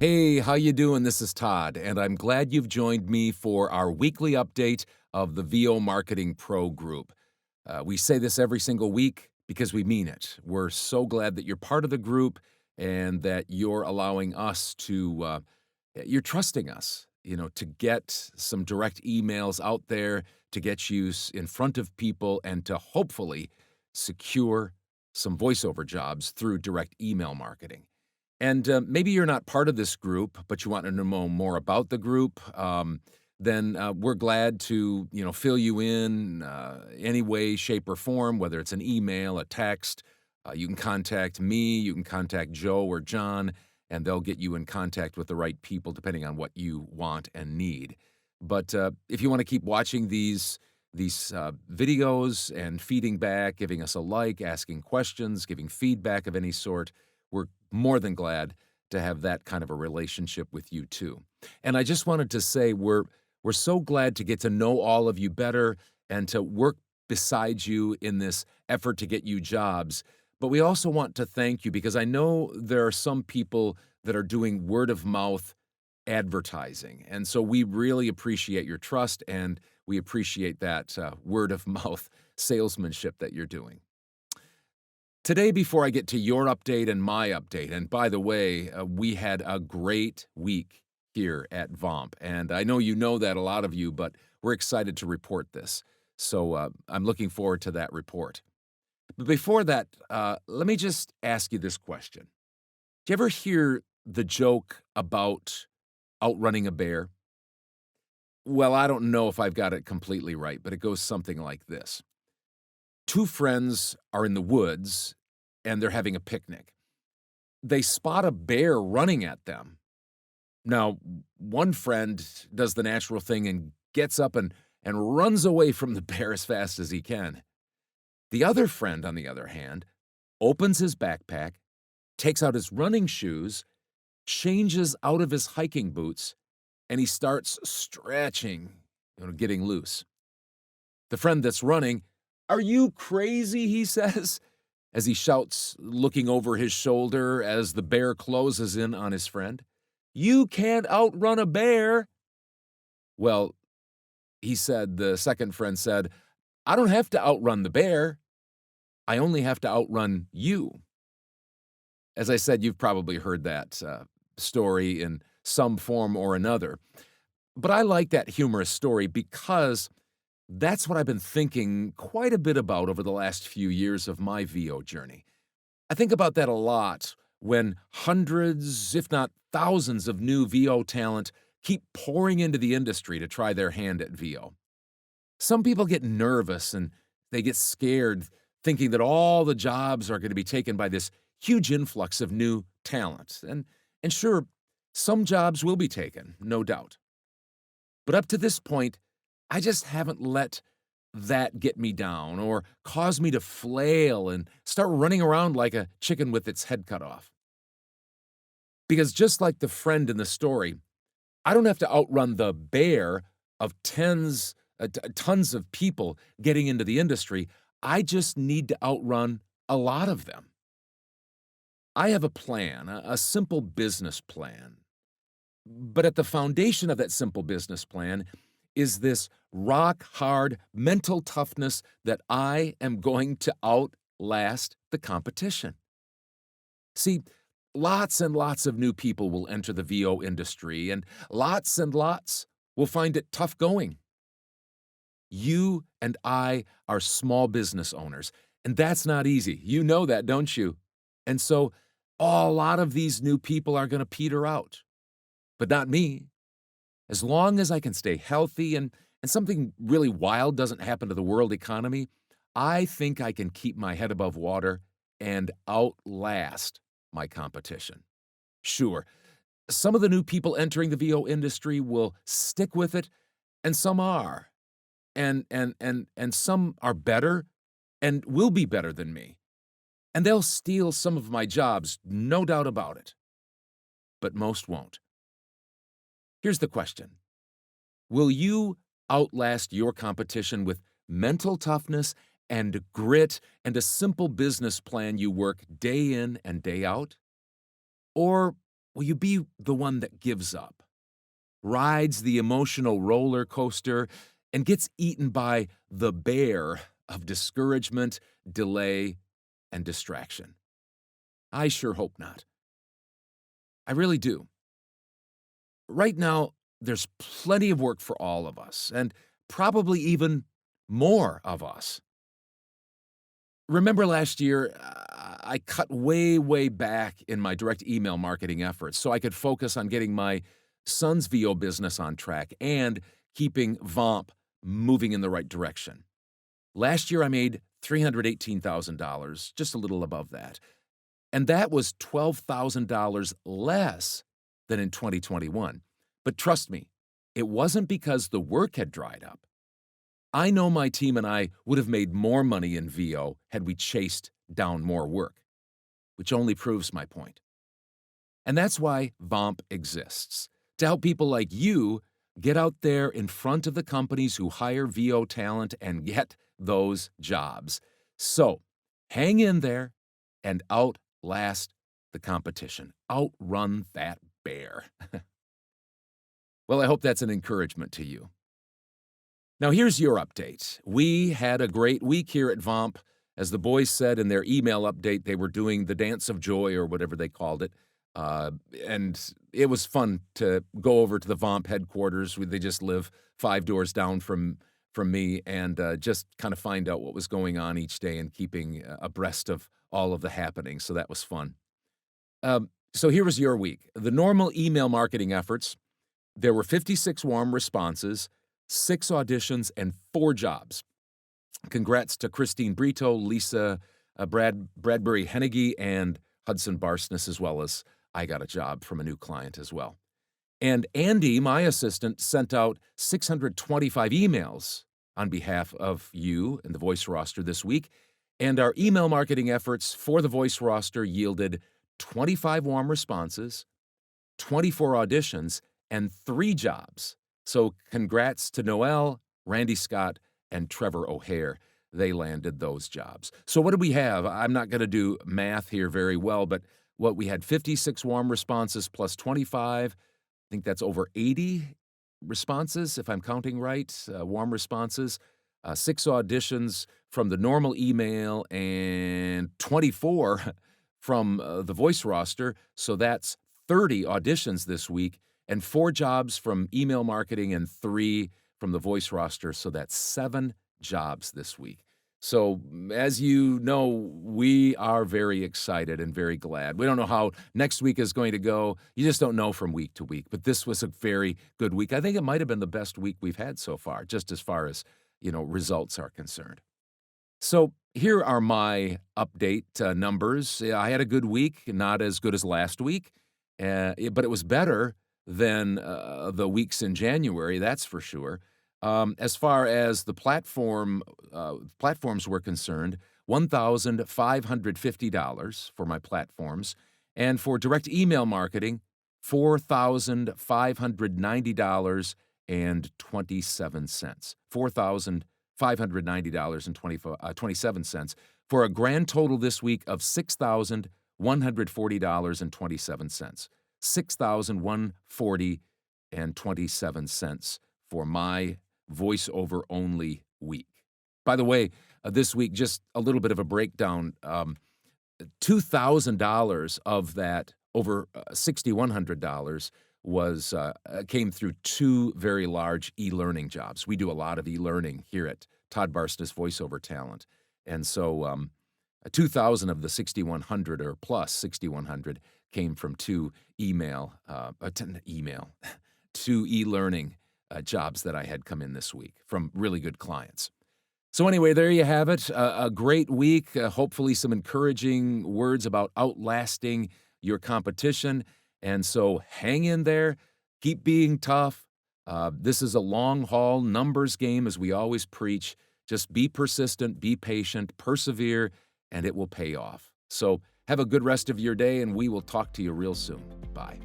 Hey, how you doing? This is Todd, and I'm glad you've joined me for our weekly update of the VO Marketing Pro Group. We say this every single week because we mean it. We're so glad that you're part of the group and that you're allowing us you're trusting us, to get some direct emails out there, to get you in front of people, and to hopefully secure some voiceover jobs through direct email marketing. And maybe you're not part of this group, but you want to know more about the group. Then we're glad to fill you in any way, shape, or form. Whether it's an email, a text, you can contact me, you can contact Joe or John, and they'll get you in contact with the right people depending on what you want and need. But if you want to keep watching these videos and feeding back, giving us a like, asking questions, giving feedback of any sort, we're more than glad to have that kind of a relationship with you too. And I just wanted to say we're so glad to get to know all of you better and to work beside you in this effort to get you jobs. But we also want to thank you because I know there are some people that are doing word of mouth advertising. And so we really appreciate your trust and we appreciate that word of mouth salesmanship that you're doing. Today, before I get to your update and my update, and by the way, we had a great week here at VOMP, and I know you know that, a lot of you, but we're excited to report this. So I'm looking forward to that report. But before that, let me just ask you this question. Do you ever hear the joke about outrunning a bear? Well, I don't know if I've got it completely right, but it goes something like this. Two friends are in the woods and they're having a picnic. They spot a bear running at them. Now, one friend does the natural thing and gets up and runs away from the bear as fast as he can. The other friend, on the other hand, opens his backpack, takes out his running shoes, changes out of his hiking boots, and he starts stretching, getting loose. The friend that's running, "Are you crazy?" he says, as he shouts, looking over his shoulder as the bear closes in on his friend. "You can't outrun a bear." Well, the second friend said, "I don't have to outrun the bear. I only have to outrun you." As I said, you've probably heard that story in some form or another. But I like that humorous story because that's what I've been thinking quite a bit about over the last few years of my VO journey. I think about that a lot when hundreds, if not thousands, of new VO talent keep pouring into the industry to try their hand at VO. Some people get nervous and they get scared thinking that all the jobs are going to be taken by this huge influx of new talent. And sure, some jobs will be taken, no doubt. But up to this point, I just haven't let that get me down or cause me to flail and start running around like a chicken with its head cut off. Because just like the friend in the story, I don't have to outrun the bear of tons of people getting into the industry. I just need to outrun a lot of them. I have a plan, a simple business plan. But at the foundation of that simple business plan is this rock hard mental toughness that I am going to outlast the competition. See, lots and lots of new people will enter the VO industry, and lots will find it tough going. You and I are small business owners, and that's not easy. You know that, don't you? And so a lot of these new people are going to peter out, but not me. As long as I can stay healthy and something really wild doesn't happen to the world economy, I think I can keep my head above water and outlast my competition. Sure, some of the new people entering the VO industry will stick with it, and some are. And some are better and will be better than me. And they'll steal some of my jobs, no doubt about it. But most won't. Here's the question. Will you outlast your competition with mental toughness and grit and a simple business plan you work day in and day out? Or Will you be the one that gives up, rides the emotional roller coaster, and gets eaten by the bear of discouragement, delay, and distraction? I sure hope not. I really do. Right now, there's plenty of work for all of us, and probably even more of us. Remember last year, I cut way back in my direct email marketing efforts so I could focus on getting my son's VO business on track and keeping VOMP moving in the right direction. Last year, I made $318,000, just a little above that. And that was $12,000 less than in 2021. But trust me, it wasn't because the work had dried up. I know my team and I would have made more money in VO had we chased down more work, which only proves my point. And that's why VOMP exists, to help people like you get out there in front of the companies who hire VO talent and get those jobs. So hang in there and outlast the competition. Outrun that bear. Well, I hope that's an encouragement to you. Now, here's your update. We had a great week here at VOMP. As the boys said in their email update, they were doing the Dance of Joy or whatever they called it. And it was fun to go over to the VOMP headquarters. They just live 5 doors down from me, and just kind of find out what was going on each day and keeping abreast of all of the happenings. So that was fun. So here was your week. The normal email marketing efforts, there were 56 warm responses, 6 auditions, and 4 jobs. Congrats to Christine Brito, Lisa Bradbury Hennigy, and Hudson Barsness, as well as I got a job from a new client as well. And Andy, my assistant, sent out 625 emails on behalf of you and the voice roster this week. And our email marketing efforts for the voice roster yielded 25 warm responses, 24 auditions, and 3 jobs. So congrats to Noel, Randy Scott, and Trevor O'Hare. They landed those jobs. So what do we have? I'm not going to do math here very well, but what we had 56 warm responses plus 25. I think that's over 80 responses, if I'm counting right, warm responses. 6 auditions from the normal email and 24 from the voice roster. So that's 30 auditions this week, and 4 jobs from email marketing and 3 from the voice roster. So that's 7 jobs this week. So as you know, we are very excited and very glad. We don't know how next week is going to go. You just don't know from week to week. But this was a very good week. I think it might have been the best week we've had so far, just as far as, results are concerned. So here are my update numbers. I had a good week, not as good as last week, but it was better than the weeks in January, that's for sure. As far as the platforms were concerned, $1,550 for my platforms, and for direct email marketing, $4,590.27. $4,590.27 for a grand total this week of $6,140.27. $6,140.27 for my voiceover only week. By the way, this week, just a little bit of a breakdown. $2,000 of that, over $6,100, came through 2 very large e-learning jobs. We do a lot of e-learning here at Todd Barsness Voiceover Talent, and so 2,000 of the 6,100 or plus 6,100 came from 2 2 e-learning jobs that I had come in this week from really good clients. So anyway, there you have it. A great week. Hopefully some encouraging words about outlasting your competition. And so hang in there. Keep being tough. This is a long haul numbers game, as we always preach. Just be persistent, be patient, persevere, and it will pay off. So have a good rest of your day, and we will talk to you real soon. Bye.